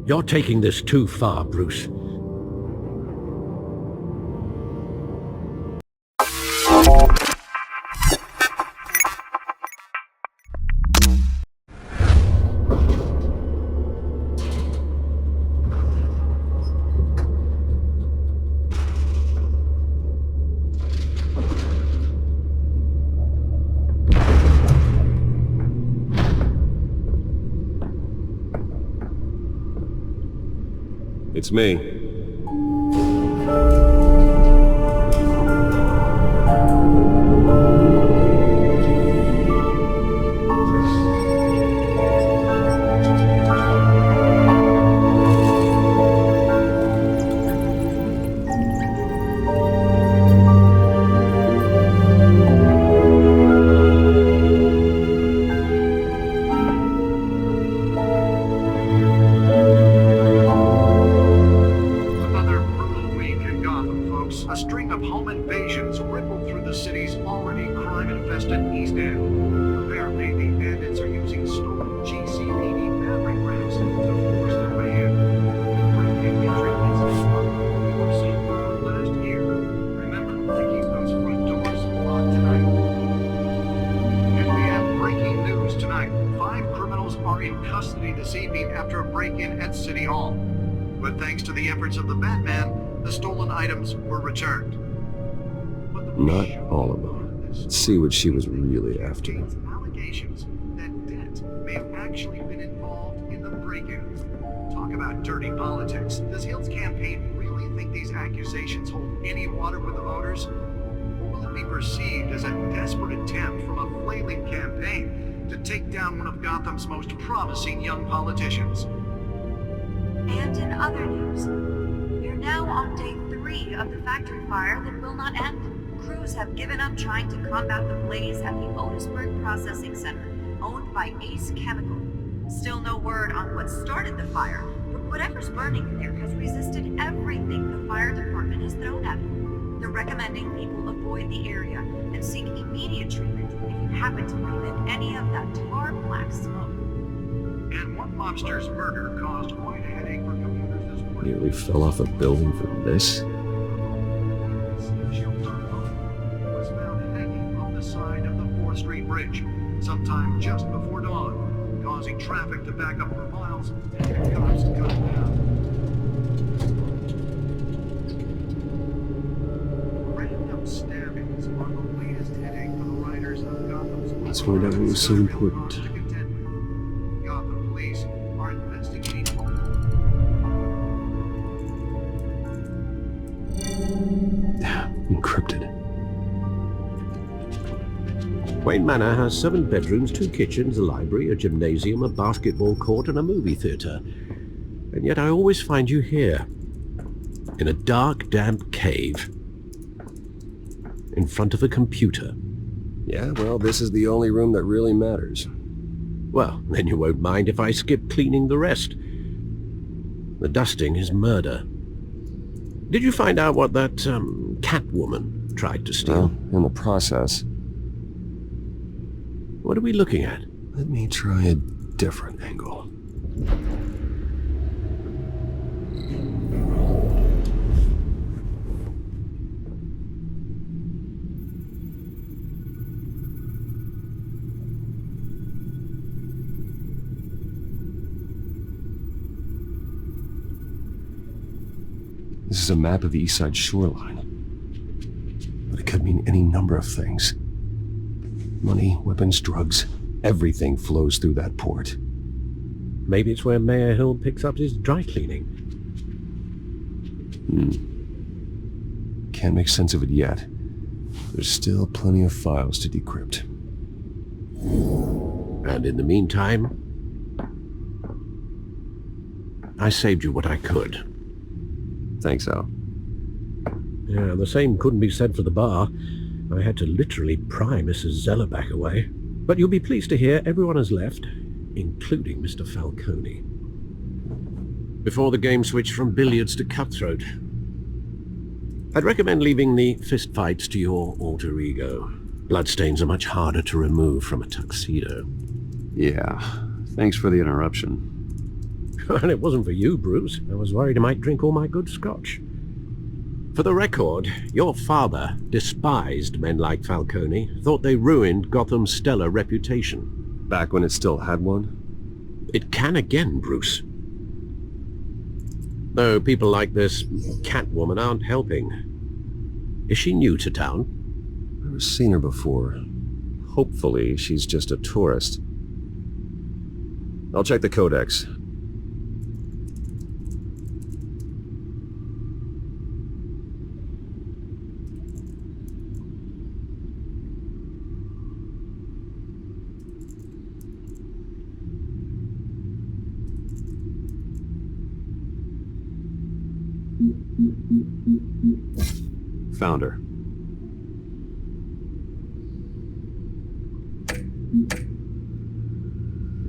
You're taking this too far, Bruce. It's me. A string of home invasions rippled through the city's already crime-infested East End. Apparently, the bandits are using stolen GCPD battery rams to force their way in. Breaking entry incidents were seen last year. Remember to keep those front doors locked tonight. And we have breaking news tonight. 5 criminals are in custody this evening after a break-in at City Hall. But thanks to the efforts of the Batman, the stolen items were returned. Not all of them. Let's see what she was really after. Allegations that Dent may have actually been involved in the break-in. Talk about dirty politics. Does Hill's campaign really think these accusations hold any water with the voters? Or will it be perceived as a desperate attempt from a flailing campaign to take down one of Gotham's most promising young politicians? And in other news, we're now on day 3 of the factory fire that will not end. Crews have given up trying to combat the blaze at the Otisburg Processing Center, owned by Ace Chemical. Still no word on what started the fire, but whatever's burning in there has resisted everything the fire department has thrown at it. They're recommending people avoid the area and seek immediate treatment if you happen to breathe in any of that tar black smoke. And one mobster's murder caused quite a headache for commuters this morning. Nearly fell off a building for this. Was found hanging off the side of the 4th Street Bridge, sometime just before dawn, causing traffic to back up for miles and cops to cut it down. Random stabbings are the latest headache for the riders of Gotham's. Let's find out what was so important. Gotham police are investigating. Encrypted. Wayne Manor has 7 bedrooms, 2 kitchens, a library, a gymnasium, a basketball court, and a movie theater. And yet I always find you here, in a dark, damp cave, in front of a computer. Yeah, well, this is the only room that really matters. Well, then you won't mind if I skip cleaning the rest. The dusting is murder. Did you find out what that, Catwoman tried to steal? Well, in the process. What are we looking at? Let me try a different angle. This is a map of the East Side shoreline. But it could mean any number of things. Money, weapons, drugs, everything flows through that port. Maybe it's where Mayor Hill picks up his dry cleaning. Can't make sense of it yet. There's still plenty of files to decrypt. And in the meantime, I saved you what I could. Thanks, Al. Yeah, the same couldn't be said for the bar. I had to literally pry Mrs. Zellerback away. But you'll be pleased to hear everyone has left, including Mr. Falcone. Before the game switched from billiards to cutthroat. I'd recommend leaving the fistfights to your alter ego. Bloodstains are much harder to remove from a tuxedo. Yeah, thanks for the interruption. And it wasn't for you, Bruce. I was worried I might drink all my good scotch. For the record, your father despised men like Falcone, thought they ruined Gotham's stellar reputation. Back when it still had one? It can again, Bruce. Though people like this Catwoman aren't helping. Is she new to town? I've never seen her before. Hopefully, she's just a tourist. I'll check the codex. Found her.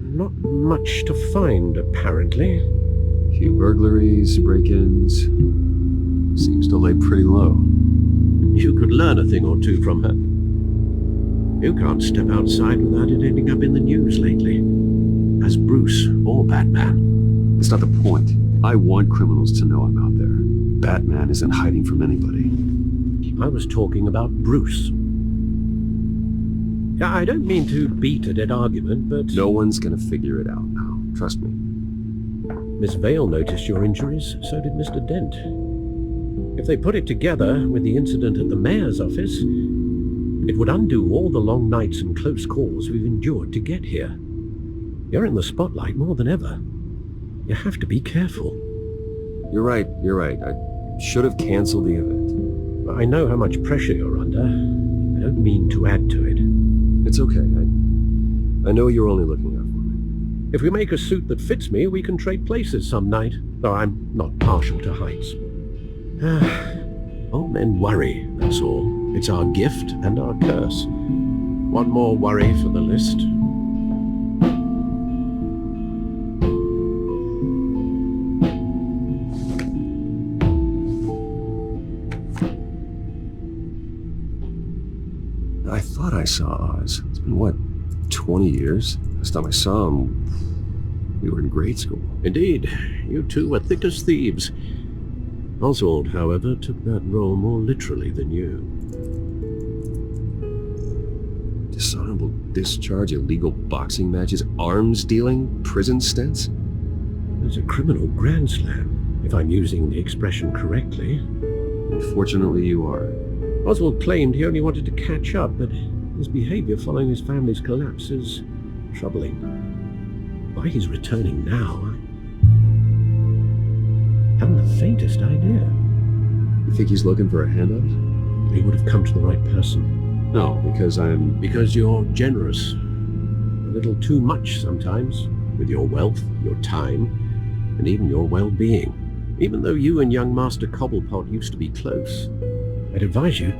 Not much to find, apparently. Few burglaries, break-ins. Seems to lay pretty low. You could learn a thing or two from her. You can't step outside without it ending up in the news lately. As Bruce or Batman. That's not the point. I want criminals to know I'm out there. Batman isn't hiding from anybody. I was talking about Bruce. I don't mean to beat a dead argument, but... No one's gonna figure it out now. Trust me. Miss Vale noticed your injuries, so did Mr. Dent. If they put it together with the incident at the mayor's office, it would undo all the long nights and close calls we've endured to get here. You're in the spotlight more than ever. You have to be careful. You're right. I should have canceled the event. I know how much pressure you're under. I don't mean to add to it. It's okay. I know you're only looking out for me. If we make a suit that fits me, we can trade places some night, though I'm not partial to heights. Old men worry, that's all. It's our gift and our curse. One more worry for the list. I thought I saw Oz. It's been, what, 20 years? Last time I saw him, we were in grade school. Indeed, you two were thick as thieves. Oswald, however, took that role more literally than you. Dishonorable discharge, illegal boxing matches, arms dealing, prison stints? There's a criminal grand slam, if I'm using the expression correctly. Unfortunately, you are. Oswald claimed he only wanted to catch up, but his behavior following his family's collapse is troubling. Why he's returning now, I haven't the faintest idea. You think he's looking for a handout? He would have come to the right person. No, Because you're generous. A little too much sometimes, with your wealth, your time, and even your well-being. Even though you and young Master Cobblepot used to be close, I'd advise you.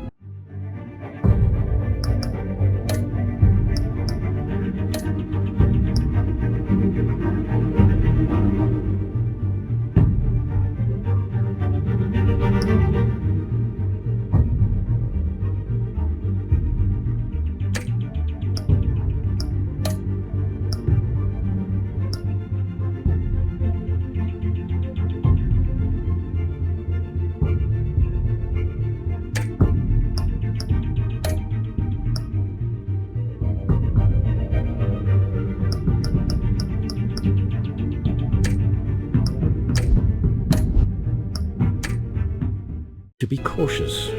To be cautious.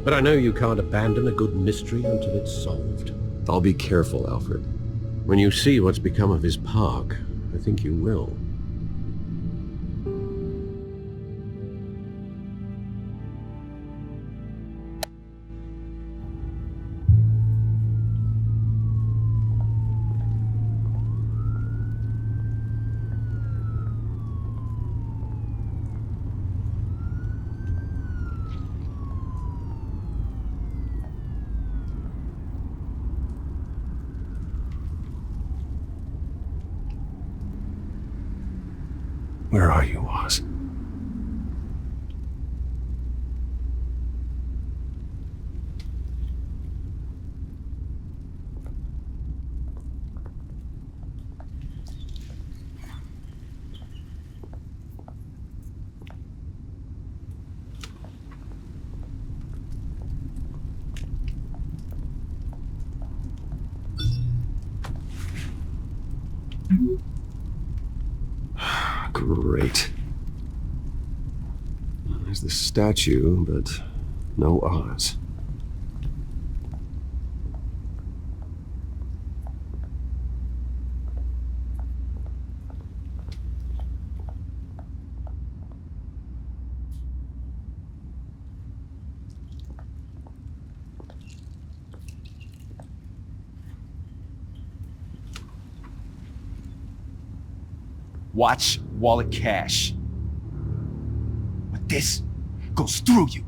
But I know you can't abandon a good mystery until it's solved. I'll be careful, Alfred. When you see what's become of his park, I think you will. Where are you, Oz? Great. There's the statue, but no Oz. Watch wallet cash. But this goes through you.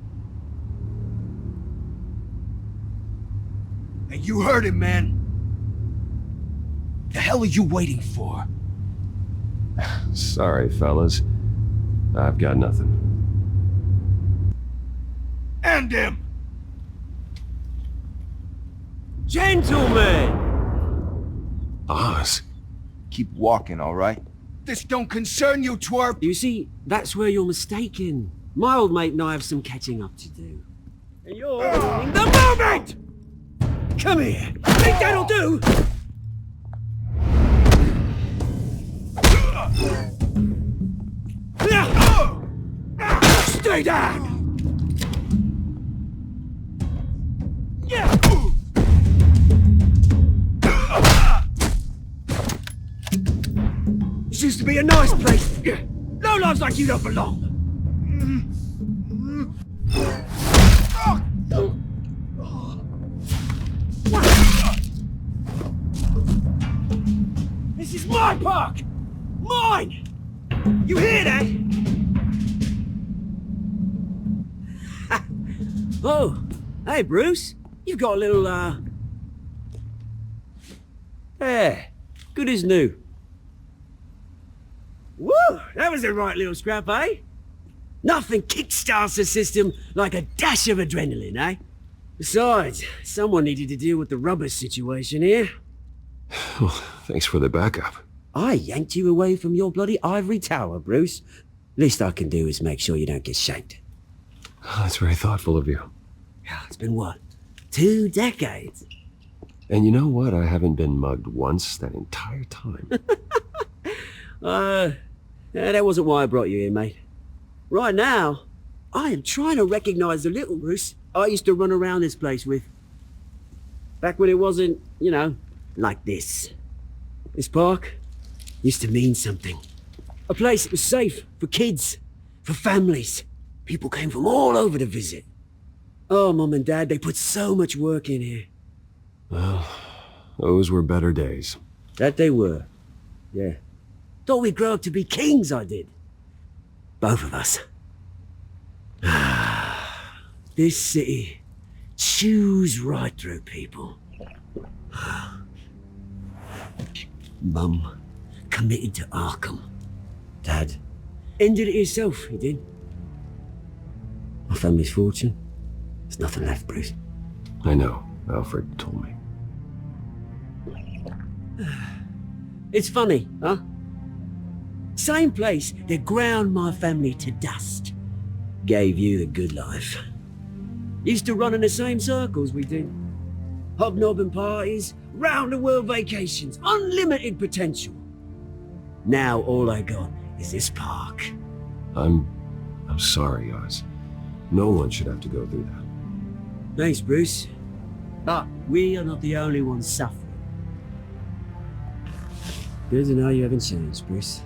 And you heard it, man. The hell are you waiting for? Sorry, fellas. I've got nothing. End him! Gentlemen! Oz? Keep walking, all right? This don't concern you, twerp! You see, that's where you're mistaken. My old mate and I have some catching up to do. And you're ruining the moment! Come here! Think that'll do? Stay down! This used to be a nice place. No lives like you don't belong. This is my park! Mine! You hear that? Oh, hey Bruce. You've got a little, yeah, good as new. Woo! That was a right little scrap, eh? Nothing kickstarts the system like a dash of adrenaline, eh? Besides, someone needed to deal with the rubber situation here. Thanks for the backup. I yanked you away from your bloody ivory tower, Bruce. Least I can do is make sure you don't get shanked. That's very thoughtful of you. Yeah, it's been what? 2 decades? And you know what? I haven't been mugged once that entire time. That wasn't why I brought you here, mate. Right now, I am trying to recognize the little Bruce I used to run around this place with. Back when it wasn't, you know, like this. This park used to mean something. A place that was safe for kids, for families. People came from all over to visit. Oh, Mum and Dad, they put so much work in here. Well, those were better days. That they were. Yeah. Thought we'd grow up to be kings, I did. Both of us. This city chews right through people. Mum committed to Arkham. Dad ended it himself, he did. My family's fortune. There's nothing left, Bruce. I know. Alfred told me. It's funny, huh? Same place that ground my family to dust. Gave you the good life. Used to run in the same circles we did. Hobnobbing parties, round-the-world vacations, unlimited potential. Now all I got is this park. I'm sorry, Oz. No one should have to go through that. Thanks, Bruce. But we are not the only ones suffering. Good to know you haven't changed, Bruce.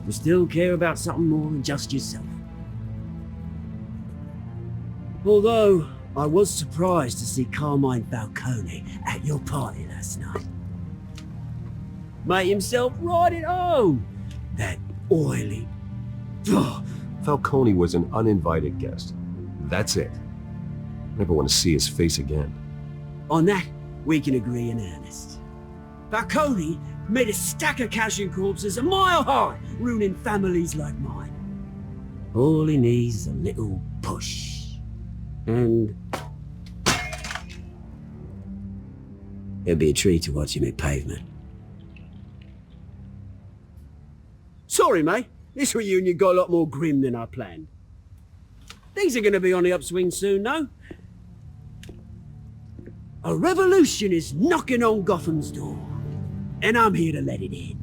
You still care about something more than just yourself. Although, I was surprised to see Carmine Falcone at your party last night. Made himself right at home. That oily... Ugh. Falcone was an uninvited guest. That's it. Never want to see his face again. On that, we can agree in earnest. Falcone made a stack of casual corpses a mile high, ruining families like mine. All he needs is a little push. And... it'll be a treat to watch him hit pavement. Sorry, mate. This reunion got a lot more grim than I planned. Things are going to be on the upswing soon, though. A revolution is knocking on Gotham's door. and I'm here to let it in.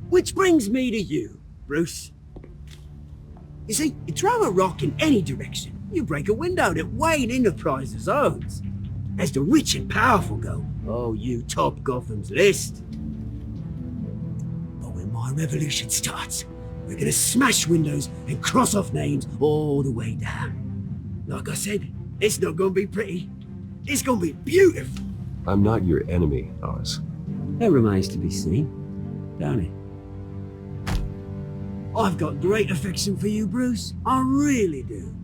Which brings me to you, Bruce. You see, you throw a rock in any direction, you break a window that Wayne Enterprises owns. As the rich and powerful go, oh, you top Gotham's list. But when my revolution starts, we're gonna smash windows and cross off names all the way down. Like I said, it's not gonna be pretty. It's gonna be beautiful. I'm not your enemy, Oz. That remains to be seen, don't it? I've got great affection for you, Bruce. I really do.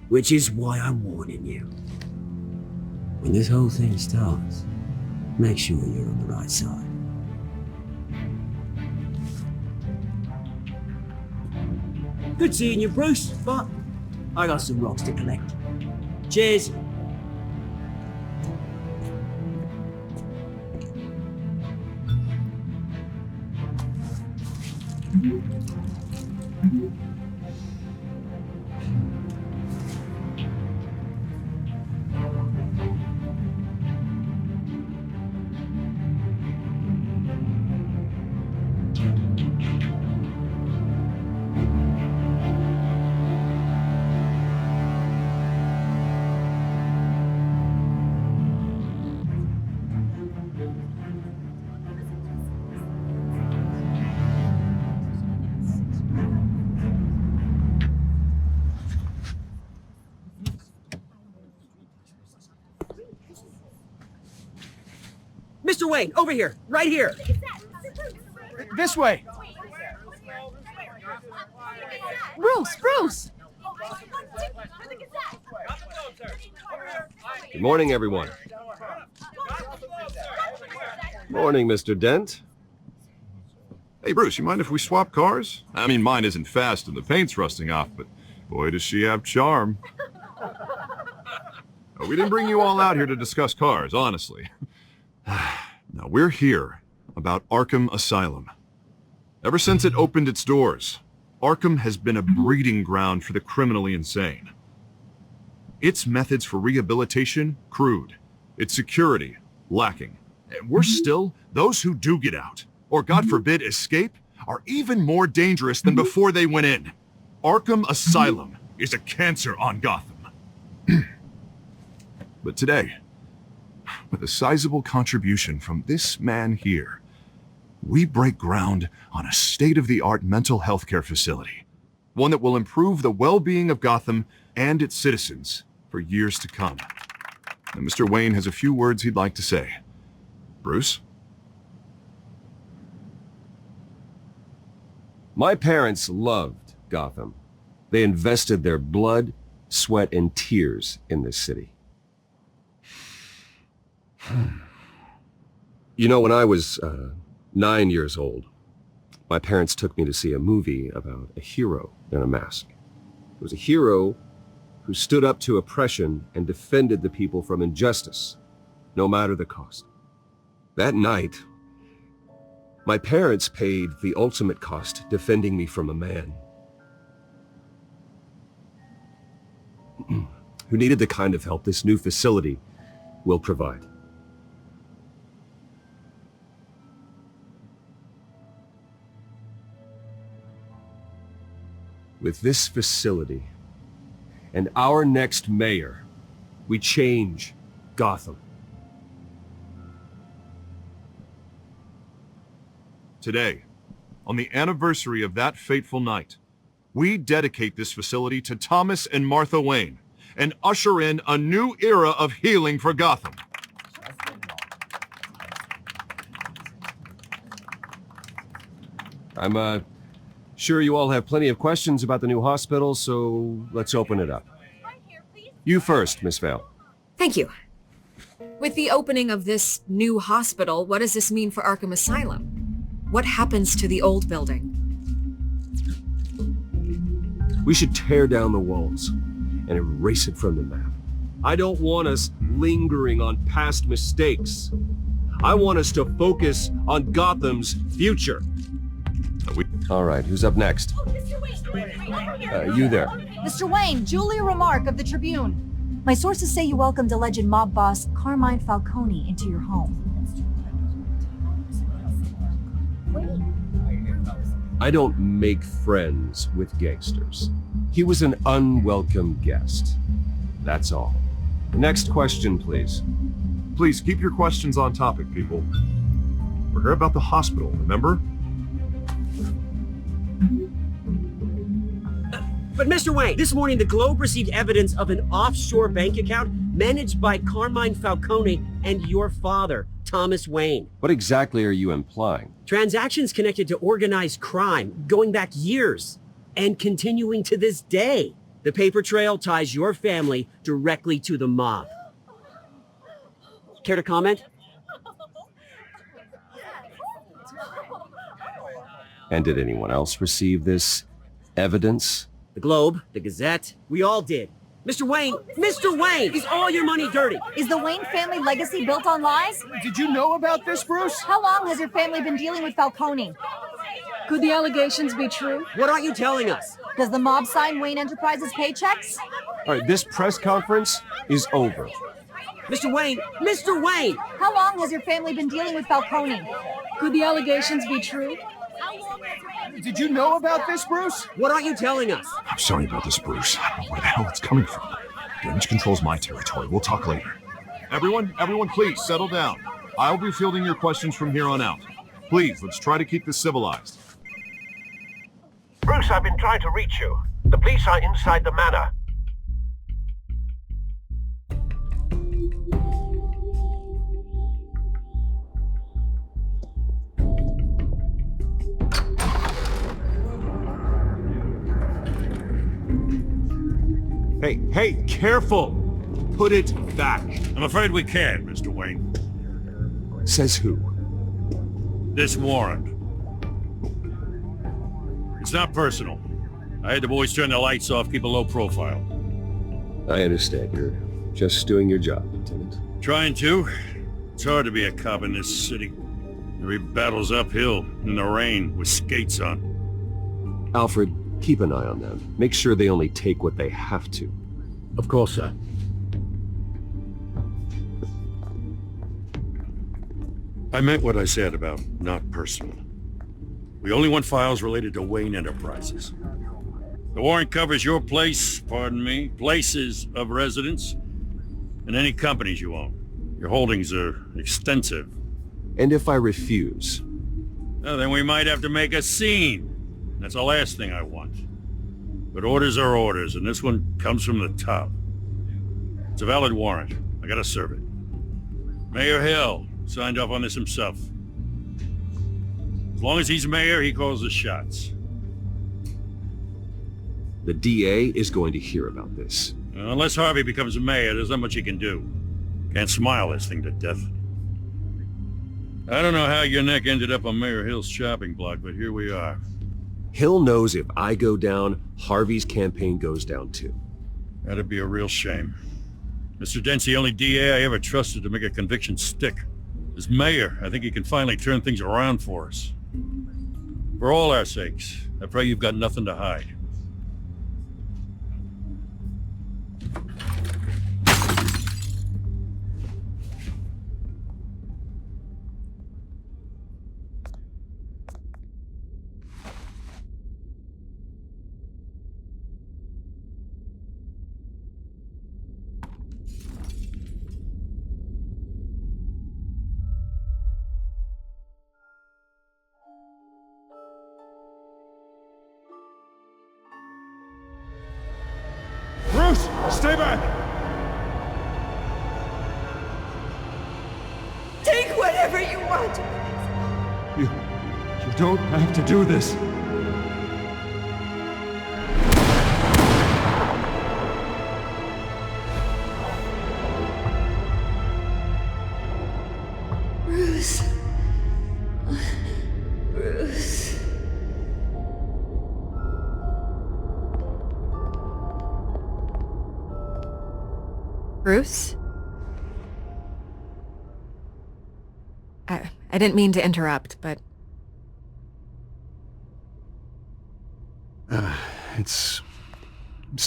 Which is why I'm warning you. When this whole thing starts, make sure you're on the right side. Good seeing you, Bruce, but I got some rocks to collect. Cheers. Mr. Wayne, over here, right here. This way. Bruce! Good morning, everyone. Morning, Mr. Dent. Hey, Bruce, you mind if we swap cars? I mean, mine isn't fast and the paint's rusting off, but boy, does she have charm. Oh, we didn't bring you all out here to discuss cars, honestly. Now, we're here about Arkham Asylum. Ever since it opened its doors, Arkham has been a breeding ground for the criminally insane. Its methods for rehabilitation, crude. Its security, lacking. And worse still, those who do get out, or God forbid escape, are even more dangerous than before they went in. Arkham Asylum is a cancer on Gotham. But today, with a sizable contribution from this man here, we break ground on a state-of-the-art mental health care facility. One that will improve the well-being of Gotham and its citizens for years to come. And Mr. Wayne has a few words he'd like to say. Bruce? My parents loved Gotham. They invested their blood, sweat, and tears in this city. You know, when I was 9 years old, my parents took me to see a movie about a hero in a mask. It was a hero who stood up to oppression and defended the people from injustice, no matter the cost. That night, my parents paid the ultimate cost defending me from a man who needed the kind of help this new facility will provide. With this facility and our next mayor, we change Gotham. Today, on the anniversary of that fateful night, we dedicate this facility to Thomas and Martha Wayne and usher in a new era of healing for Gotham. I'm sure you all have plenty of questions about the new hospital, so let's open it up. You first, Miss Vale. Thank you. With the opening of this new hospital, what does this mean for Arkham Asylum? What happens to the old building? We should tear down the walls and erase it from the map. I don't want us lingering on past mistakes. I want us to focus on Gotham's future. All right, who's up next? Mr. Wayne, You there. Mr. Wayne, Julia Remark of the Tribune. My sources say you welcomed alleged mob boss Carmine Falcone into your home. I don't make friends with gangsters. He was an unwelcome guest. That's all. Next question, please. Please keep your questions on topic, people. We're here about the hospital, remember? But Mr. Wayne, this morning the Globe received evidence of an offshore bank account managed by Carmine Falcone and your father, Thomas Wayne. What exactly are you implying? Transactions connected to organized crime going back years and continuing to this day. The paper trail ties your family directly to the mob. Care to comment? And did anyone else receive this evidence? The Globe, the Gazette, we all did. Mr. Wayne, is all your money dirty? Is the Wayne family legacy built on lies? Did you know about this, Bruce? How long has your family been dealing with Falcone? Could the allegations be true? What aren't you telling us? Does the mob sign Wayne Enterprises paychecks? All right, this press conference is over. Mr. Wayne! How long has your family been dealing with Falcone? Could the allegations be true? Did you know about this, Bruce? What aren't you telling us? I'm sorry about this, Bruce. I don't know where the hell it's coming from. Damage control's my territory. We'll talk later. Everyone, please settle down. I'll be fielding your questions from here on out. Please, let's try to keep this civilized. Bruce, I've been trying to reach you. The police are inside the manor. Hey, careful! Put it back. I'm afraid we can't, Mr. Wayne. Says who? This warrant. It's not personal. I had the boys turn the lights off, keep a low profile. I understand. You're just doing your job, Lieutenant. Trying to. It's hard to be a cop in this city. Every battle's uphill, in the rain, with skates on. Alfred, keep an eye on them. Make sure they only take what they have to. Of course, sir. I meant what I said about not personal. We only want files related to Wayne Enterprises. The warrant covers your places of residence, and any companies you own. Your holdings are extensive. And if I refuse? Well, then we might have to make a scene. That's the last thing I want. But orders are orders, and this one comes from the top. It's a valid warrant. I gotta serve it. Mayor Hill signed off on this himself. As long as he's mayor, he calls the shots. The DA is going to hear about this. Unless Harvey becomes mayor, there's not much he can do. Can't smile this thing to death. I don't know how your neck ended up on Mayor Hill's chopping block, but here we are. Hill knows if I go down, Harvey's campaign goes down too. That'd be a real shame. Mr. Dent's the only DA I ever trusted to make a conviction stick. As mayor, I think he can finally turn things around for us. For all our sakes, I pray you've got nothing to hide. Bruce, stay back! Take whatever you want. You don't have to do this. Bruce. Bruce. Bruce? I didn't mean to interrupt, but... It's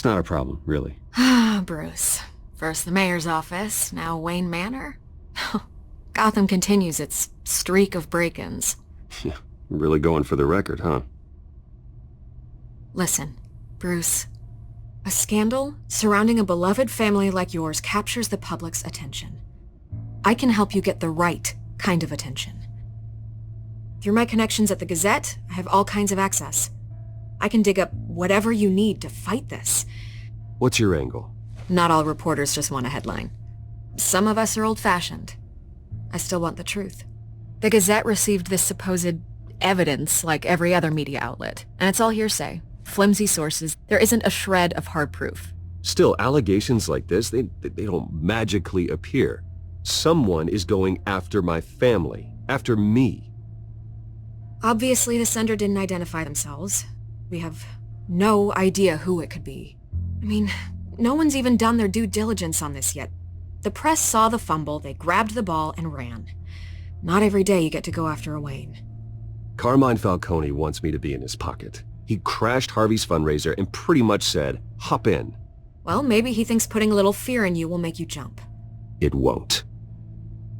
not a problem, really. Ah, Bruce. First the mayor's office, now Wayne Manor. Gotham continues its streak of break-ins. Really going for the record, huh? Listen, Bruce. A scandal surrounding a beloved family like yours captures the public's attention. I can help you get the right kind of attention. Through my connections at the Gazette, I have all kinds of access. I can dig up whatever you need to fight this. What's your angle? Not all reporters just want a headline. Some of us are old-fashioned. I still want the truth. The Gazette received this supposed evidence like every other media outlet, and it's all hearsay. Flimsy sources. There isn't a shred of hard proof. Still, allegations like this, they don't magically appear. Someone is going after my family, after me. Obviously, the sender didn't identify themselves. We have no idea who it could be. I mean, no one's even done their due diligence on this yet. The press saw the fumble, they grabbed the ball and ran. Not every day you get to go after a Wayne. Carmine Falcone wants me to be in his pocket. He crashed Harvey's fundraiser and pretty much said, hop in. Well, maybe he thinks putting a little fear in you will make you jump. It won't.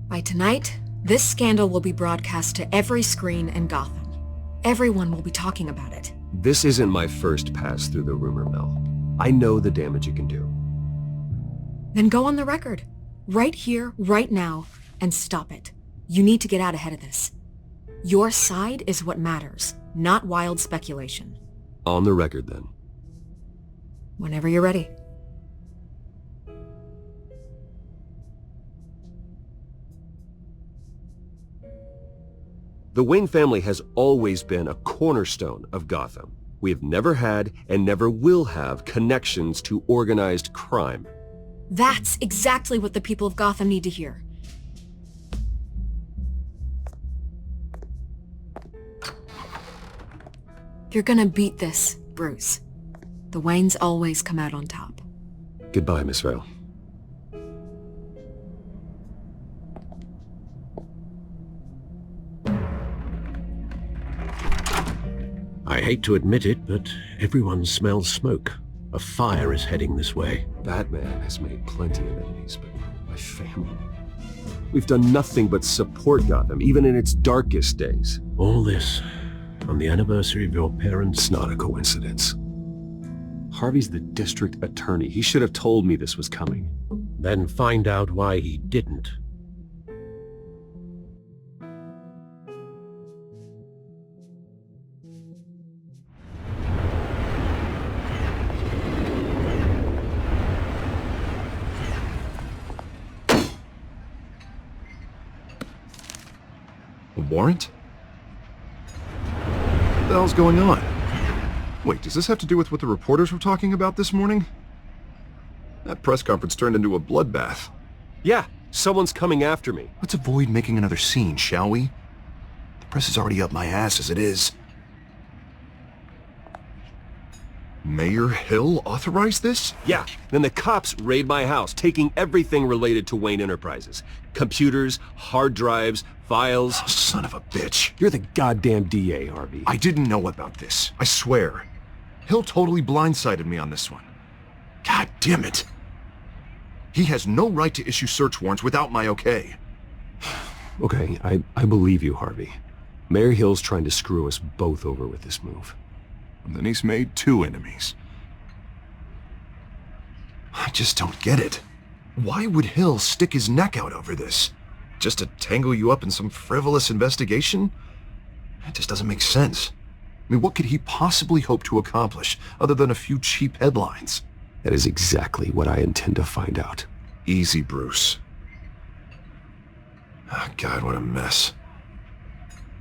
By tonight, this scandal will be broadcast to every screen in Gotham. Everyone will be talking about it. This isn't my first pass through the rumor mill. I know the damage it can do. Then go on the record. Right here, right now, and stop it. You need to get out ahead of this. Your side is what matters, not wild speculation. On the record, then. Whenever you're ready. The Wayne family has always been a cornerstone of Gotham. We have never had and never will have connections to organized crime. That's exactly what the people of Gotham need to hear. You're gonna beat this, Bruce. The Waynes always come out on top. Goodbye, Miss Vale. I hate to admit it, but everyone smells smoke. A fire is heading this way. Batman has made plenty of enemies, but my family... We've done nothing but support Gotham, even in its darkest days. All this on the anniversary of your parents'... It's not a coincidence. Harvey's the district attorney. He should have told me this was coming. Then find out why he didn't. A warrant? What the hell's going on? Wait, does this have to do with what the reporters were talking about this morning? That press conference turned into a bloodbath. Yeah, someone's coming after me. Let's avoid making another scene, shall we? The press is already up my ass as it is. Mayor Hill authorized this? Yeah, then the cops raid my house, taking everything related to Wayne Enterprises. Computers, hard drives, files. Oh, son of a bitch. You're the goddamn DA, Harvey. I didn't know about this. I swear. Hill totally blindsided me on this one. God damn it. He has no right to issue search warrants without my okay. Okay, I believe you, Harvey. Mayor Hill's trying to screw us both over with this move. And then he's made 2 enemies. I just don't get it. Why would Hill stick his neck out over this? Just to tangle you up in some frivolous investigation? It just doesn't make sense. I mean, what could he possibly hope to accomplish other than a few cheap headlines? That is exactly what I intend to find out. Easy, Bruce. Oh, God, what a mess.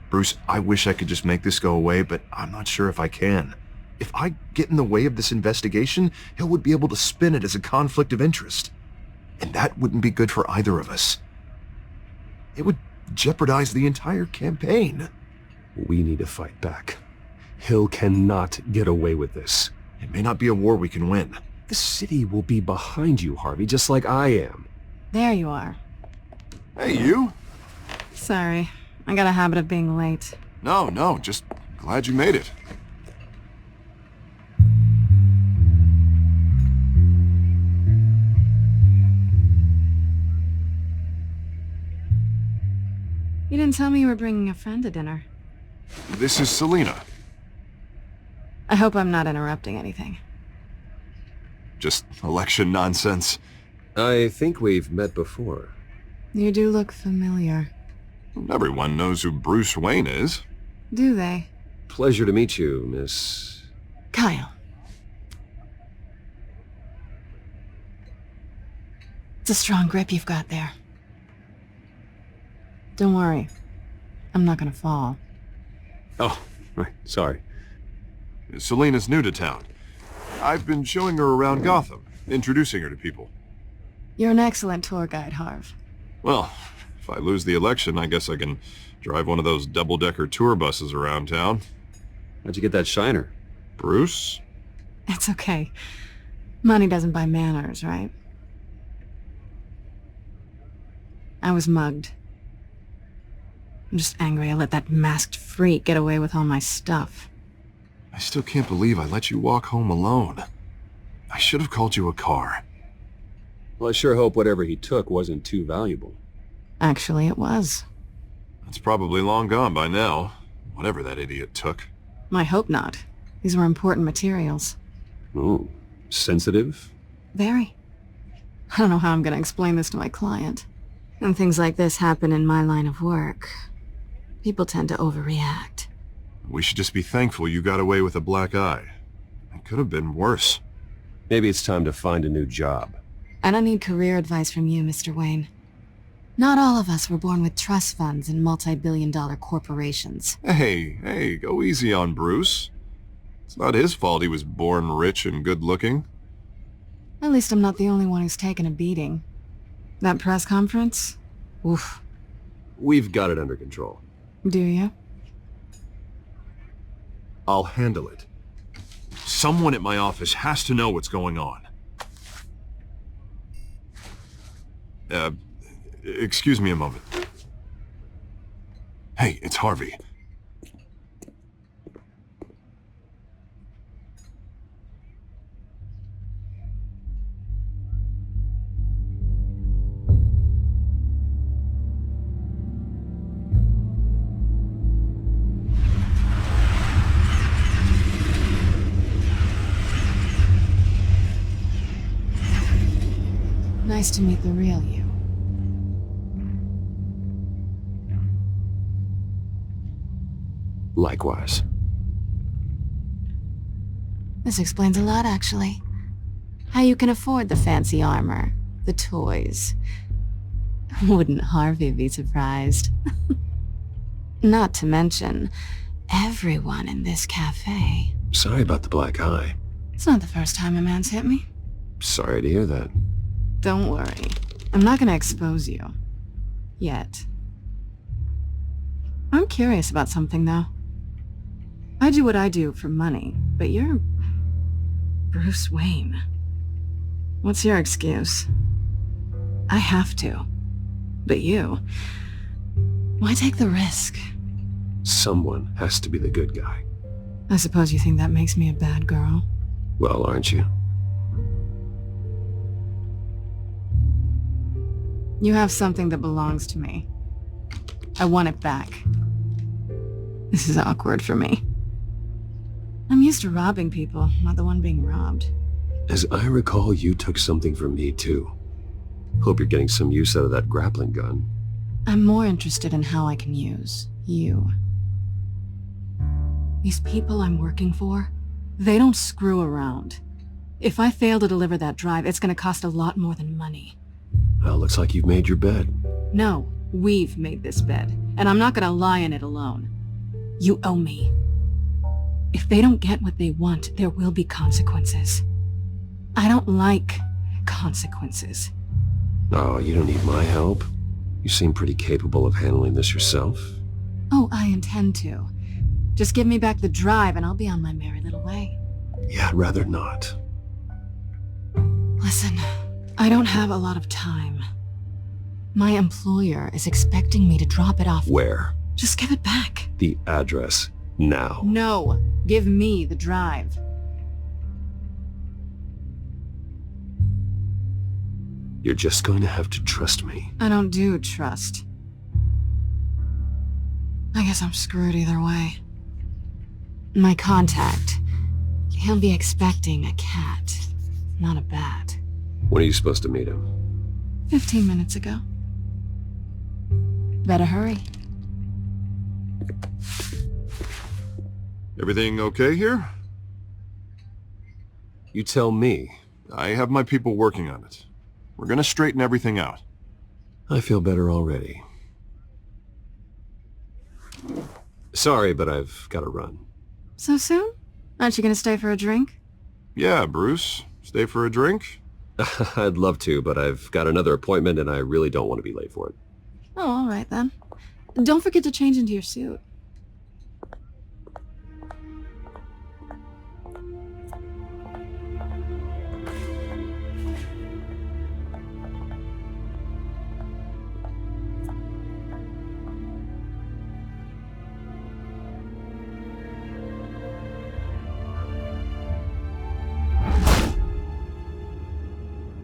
Bruce, I wish I could just make this go away, but I'm not sure if I can. If I get in the way of this investigation, Hill would be able to spin it as a conflict of interest. And that wouldn't be good for either of us. It would jeopardize the entire campaign. We need to fight back. Hill cannot get away with this. It may not be a war we can win. The city will be behind you, Harvey, just like I am. There you are. Hey, you. Sorry. I got a habit of being late. No, just glad you made it. You didn't tell me you were bringing a friend to dinner. This is Selena. I hope I'm not interrupting anything. Just election nonsense. I think we've met before. You do look familiar. Everyone knows who Bruce Wayne is. Do they? Pleasure to meet you, Miss... Kyle. It's a strong grip you've got there. Don't worry. I'm not gonna fall. Oh, right, sorry. Selena's new to town. I've been showing her around Gotham, introducing her to people. You're an excellent tour guide, Harv. Well, if I lose the election, I guess I can drive one of those double-decker tour buses around town. How'd you get that shiner? Bruce? It's okay. Money doesn't buy manners, right? I was mugged. I'm just angry I let that masked freak get away with all my stuff. I still can't believe I let you walk home alone. I should have called you a car. Well, I sure hope whatever he took wasn't too valuable. Actually, it was. It's probably long gone by now, whatever that idiot took. I hope not. These were important materials. Ooh, sensitive? Very. I don't know how I'm going to explain this to my client. When things like this happen in my line of work, people tend to overreact. We should just be thankful you got away with a black eye. It could have been worse. Maybe it's time to find a new job. I don't need career advice from you, Mr. Wayne. Not all of us were born with trust funds and multi-billion-dollar corporations. Hey, go easy on Bruce. It's not his fault he was born rich and good-looking. At least I'm not the only one who's taken a beating. That press conference? Oof. We've got it under control. Do you? I'll handle it. Someone at my office has to know what's going on. Excuse me a moment. Hey, it's Harvey. Nice to meet the real you. Likewise. This explains a lot, actually. How you can afford the fancy armor, the toys. Wouldn't Harvey be surprised? Not to mention, everyone in this cafe. Sorry about the black eye. It's not the first time a man's hit me. Sorry to hear that. Don't worry. I'm not gonna expose you. Yet. I'm curious about something, though. I do what I do for money, but you're... Bruce Wayne. What's your excuse? I have to. But you... Why take the risk? Someone has to be the good guy. I suppose you think that makes me a bad girl? Well, aren't you? You have something that belongs to me. I want it back. This is awkward for me. I'm used to robbing people, not the one being robbed. As I recall, you took something from me, too. Hope you're getting some use out of that grappling gun. I'm more interested in how I can use you. These people I'm working for, they don't screw around. If I fail to deliver that drive, it's gonna cost a lot more than money. Well, looks like you've made your bed. No, we've made this bed, and I'm not gonna lie in it alone. You owe me. If they don't get what they want, there will be consequences. I don't like consequences. Oh, you don't need my help. You seem pretty capable of handling this yourself. Oh, I intend to. Just give me back the drive and I'll be on my merry little way. Yeah, I'd rather not. Listen, I don't have a lot of time. My employer is expecting me to drop it off. Where? Just give it back. The address. Now. No, give me the drive. You're just going to have to trust me. I don't do trust. I guess I'm screwed either way. My contact. He'll be expecting a cat, not a bat. When are you supposed to meet him? 15 minutes ago. Better hurry. Everything okay here? You tell me. I have my people working on it. We're gonna straighten everything out. I feel better already. Sorry, but I've got to run. So soon? Aren't you gonna stay for a drink? Yeah, Bruce. Stay for a drink? I'd love to, but I've got another appointment and I really don't want to be late for it. Oh, all right then. Don't forget to change into your suit.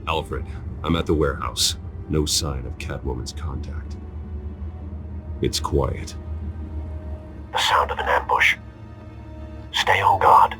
Alfred, I'm at the warehouse. No sign of Catwoman's contact. It's quiet. The sound of an ambush. Stay on guard.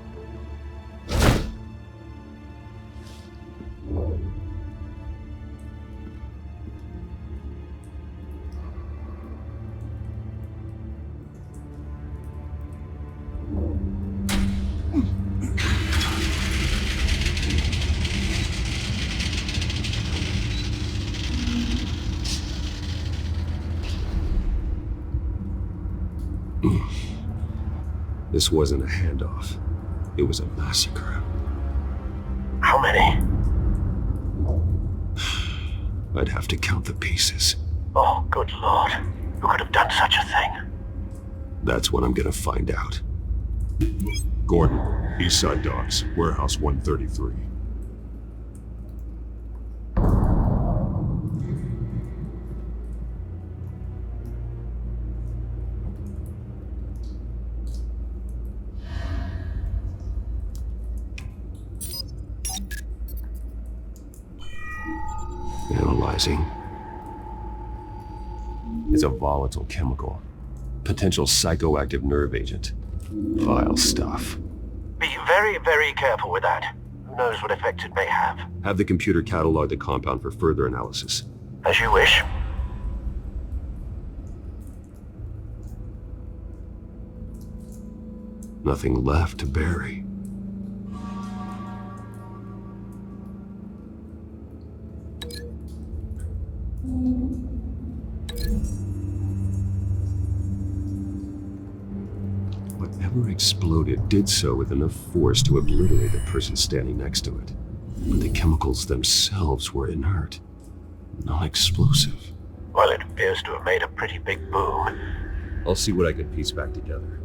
This wasn't a handoff. It was a massacre. How many? I'd have to count the pieces. Oh, good lord. Who could have done such a thing? That's what I'm gonna find out. Gordon, Eastside Docks, Warehouse 133. Analyzing. It's a volatile chemical. Potential psychoactive nerve agent. Vile stuff. Be very, very careful with that. Who knows what effect it may have. Have the computer catalog the compound for further analysis. As you wish. Nothing left to bury. Whatever exploded did so with enough force to obliterate the person standing next to it. But the chemicals themselves were inert, non-explosive. Well, it appears to have made a pretty big boom. I'll see what I can piece back together.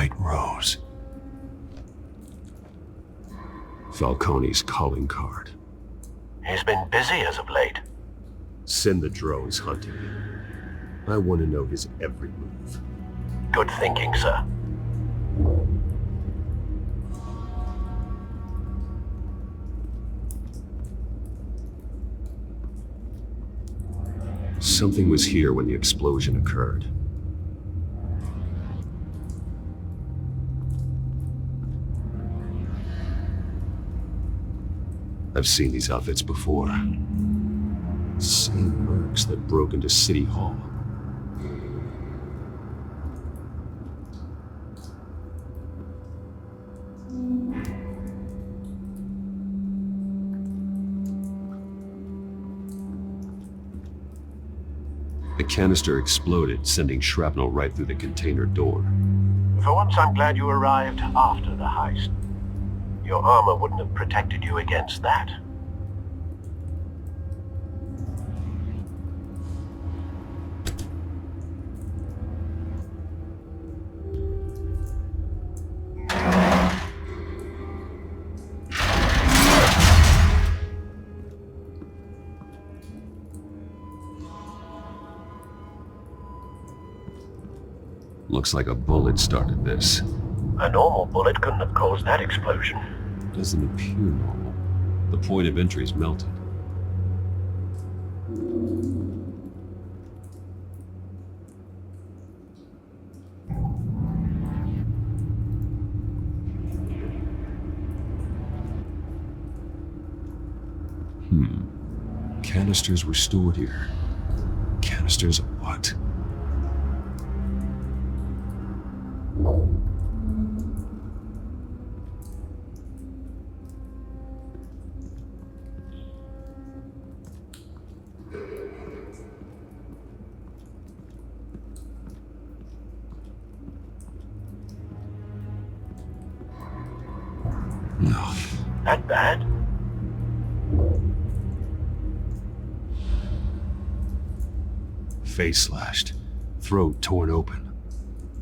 White Rose. Falcone's calling card. He's been busy as of late. Send the drones hunting me. I want to know his every move. Good thinking, sir. Something was here when the explosion occurred. I've seen these outfits before. Same mercs that broke into City Hall. The canister exploded, sending shrapnel right through the container door. For once, I'm glad you arrived after the heist. Your armor wouldn't have protected you against that. Looks like a bullet started this. A normal bullet couldn't have caused that explosion. Doesn't appear normal. The point of entry's melted. Canisters were stored here. Canisters of what? No. That bad? Face slashed. Throat torn open.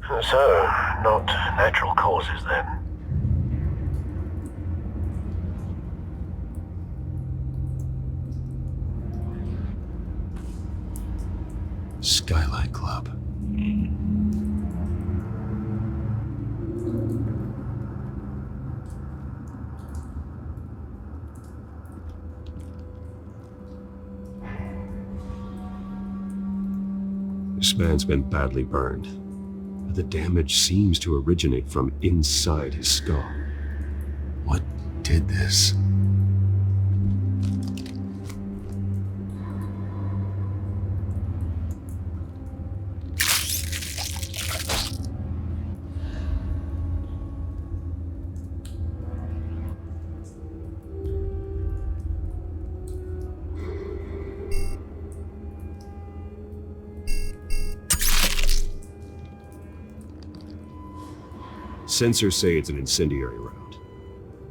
So, not natural causes then. Skyline Club. This man's been badly burned, but the damage seems to originate from inside his skull. What did this? Sensors say it's an incendiary round.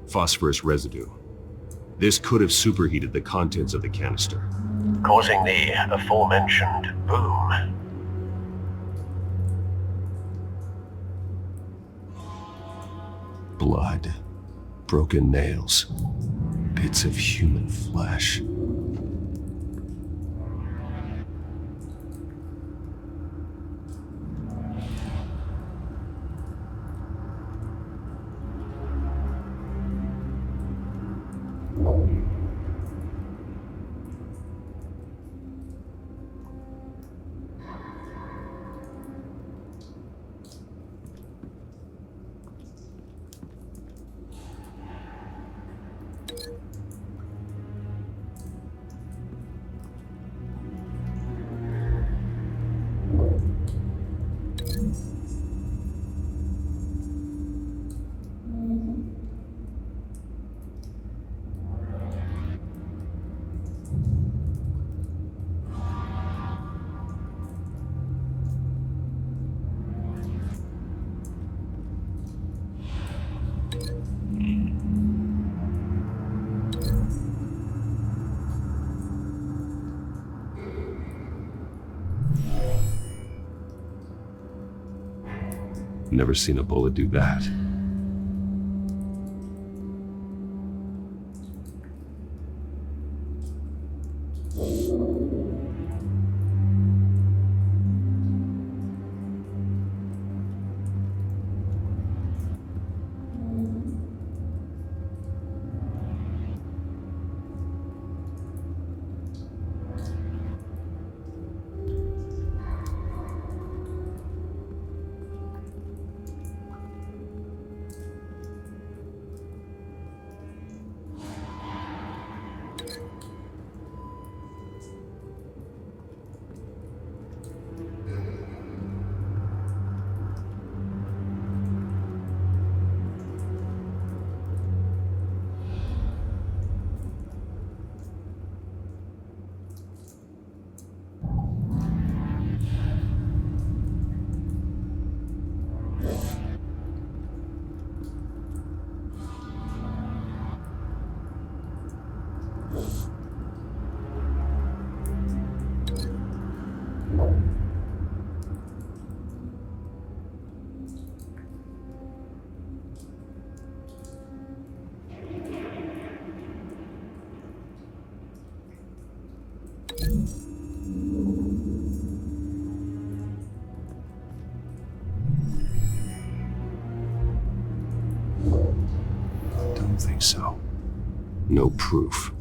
Phosphorus residue. This could have superheated the contents of the canister, Causing the aforementioned boom. Blood, broken nails, bits of human flesh. Never seen a bullet do that. Don't think so. No proof.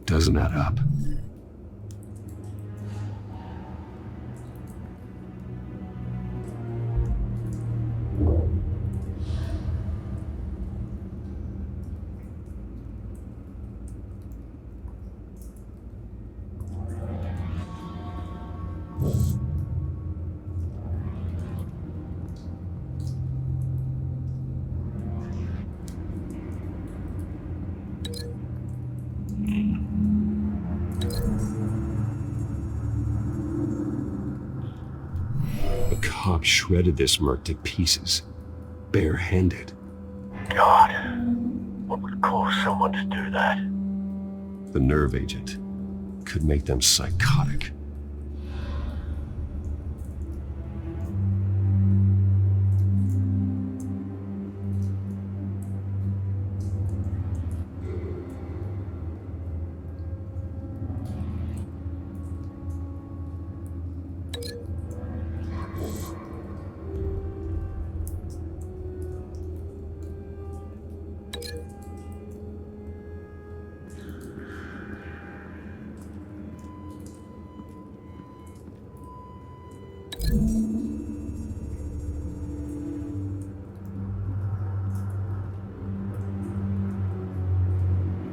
Doesn't add up. The cop shredded this merc to pieces, bare-handed. God, what would cause someone to do that? The nerve agent could make them psychotic.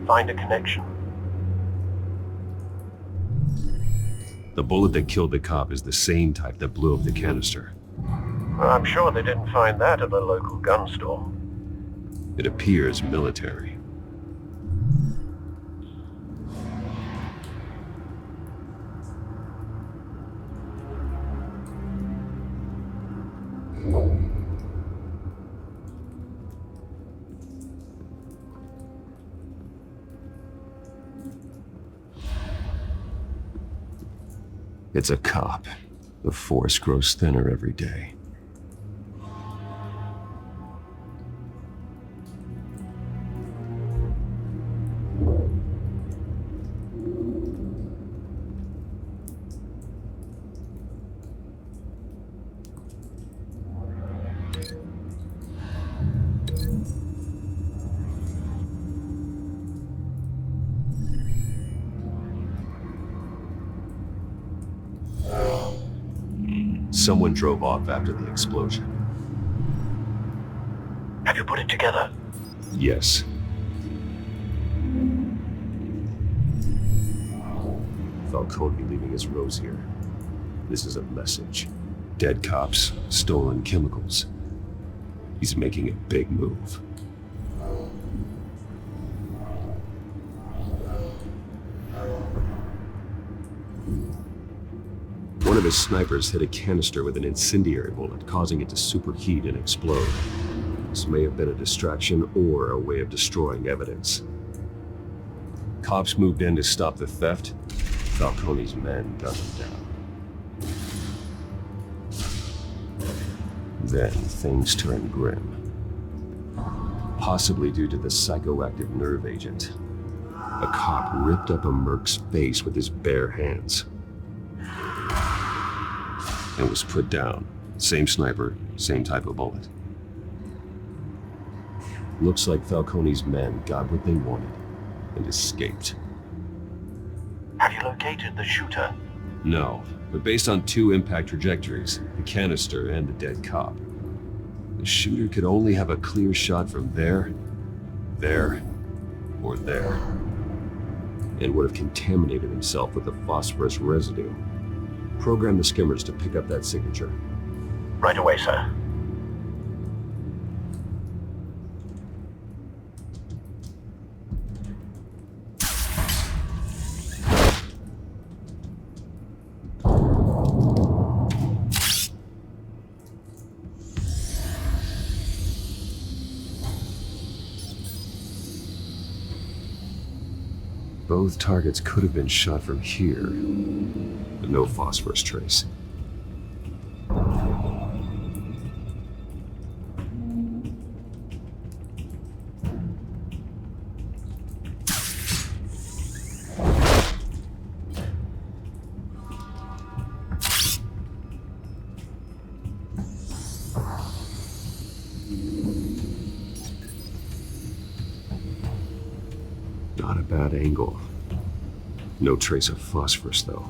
Find a connection. The bullet that killed the cop is the same type that blew up the canister. Well, I'm sure they didn't find that at the local gun store. It appears military. It's a cop. The force grows thinner every day. Someone drove off after the explosion. Have you put it together? Yes. Falcone leaving his rose here. This is a message. Dead cops, stolen chemicals. He's making a big move. One of his snipers hit a canister with an incendiary bullet, causing it to superheat and explode. This may have been a distraction or a way of destroying evidence. Cops moved in to stop the theft. Falcone's men gunned him down. Then things turned grim. Possibly due to the psychoactive nerve agent. A cop ripped up a merc's face with his bare hands. And was put down. Same sniper, same type of bullet. Looks like Falcone's men got what they wanted and escaped. Have you located the shooter? No, but based on two impact trajectories, the canister and the dead cop, the shooter could only have a clear shot from there, or there, and would have contaminated himself with the phosphorus residue. Program the skimmers to pick up that signature. Right away, sir. Both targets could have been shot from here, but no phosphorus trace. Not a bad angle. No trace of phosphorus, though.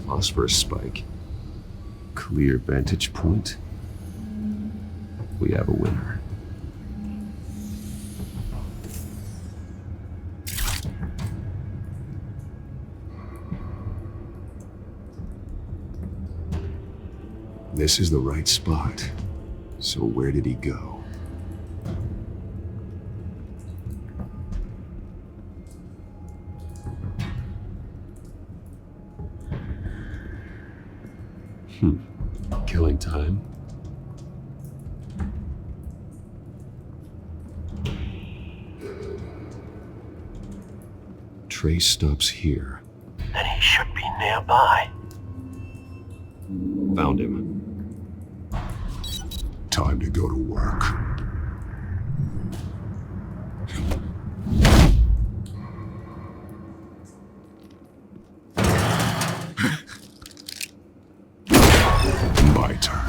Phosphorus spike. Clear vantage point. We have a winner. This is the right spot. So where did he go? Killing time. Trace stops here. Then he should be nearby. Found him. Time to go to work. My turn.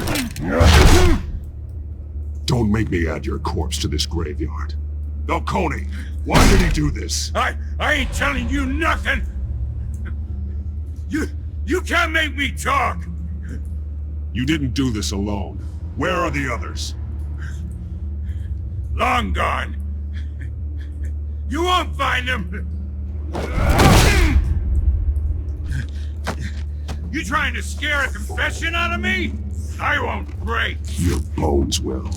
make me add your corpse to this graveyard. Falcone, why did he do this? I ain't telling you nothing! You can't make me talk! You didn't do this alone. Where are the others? Long gone. You won't find them! You trying to scare a confession out of me? I won't break. Your bones will.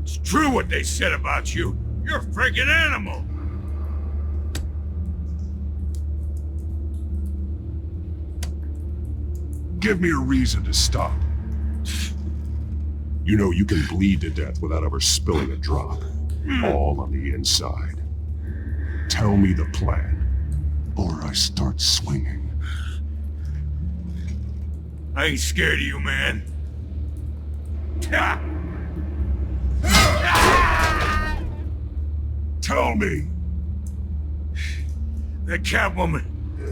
It's true what they said about you. You're a freaking animal. Give me a reason to stop. You know you can bleed to death without ever spilling a drop. All on the inside. Tell me the plan, or I start swinging. I ain't scared of you, man. Tell me! That Catwoman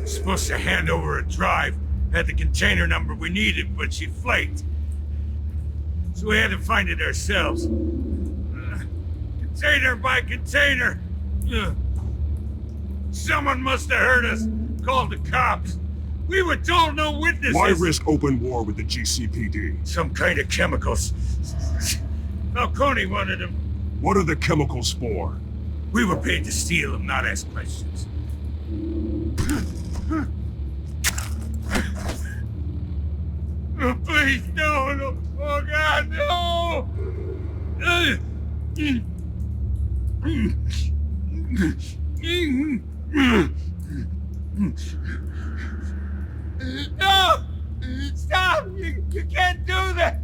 was supposed to hand over a drive, had the container number we needed, but she flaked. So we had to find it ourselves. Container by container. Someone must have heard us, called the cops. We were told no witnesses. Why risk open war with the GCPD? Some kind of chemicals. Falcone wanted them. What are the chemicals for? We were paid to steal them, not ask questions. Oh, please, no. Oh, God, no! No! Stop! You can't do that!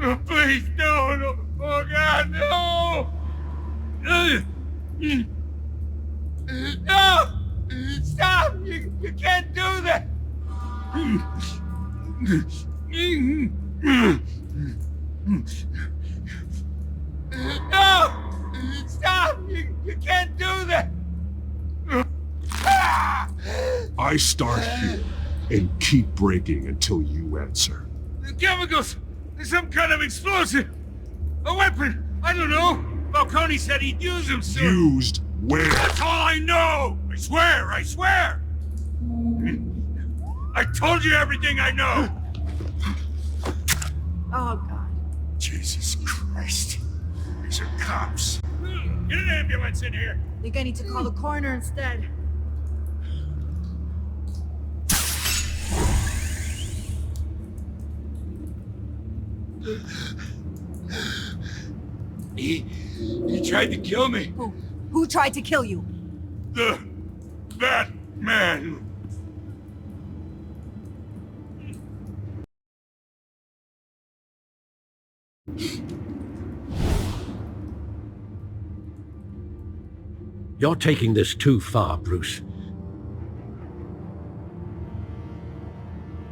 Oh, please, no! Oh, God, no! No! Stop! You can't do that! No! Stop! You can't do that! I start here and keep breaking until you answer. The chemicals! There's some kind of explosive! A weapon! I don't know! Falcone said he'd use them soon! Used where? That's all I know! I swear! I told you everything I know! Oh, God. Jesus Christ. These are cops. Get an ambulance in here! Think I need to call the coroner instead. He tried to kill me. Who tried to kill you? That man. You're taking this too far, Bruce.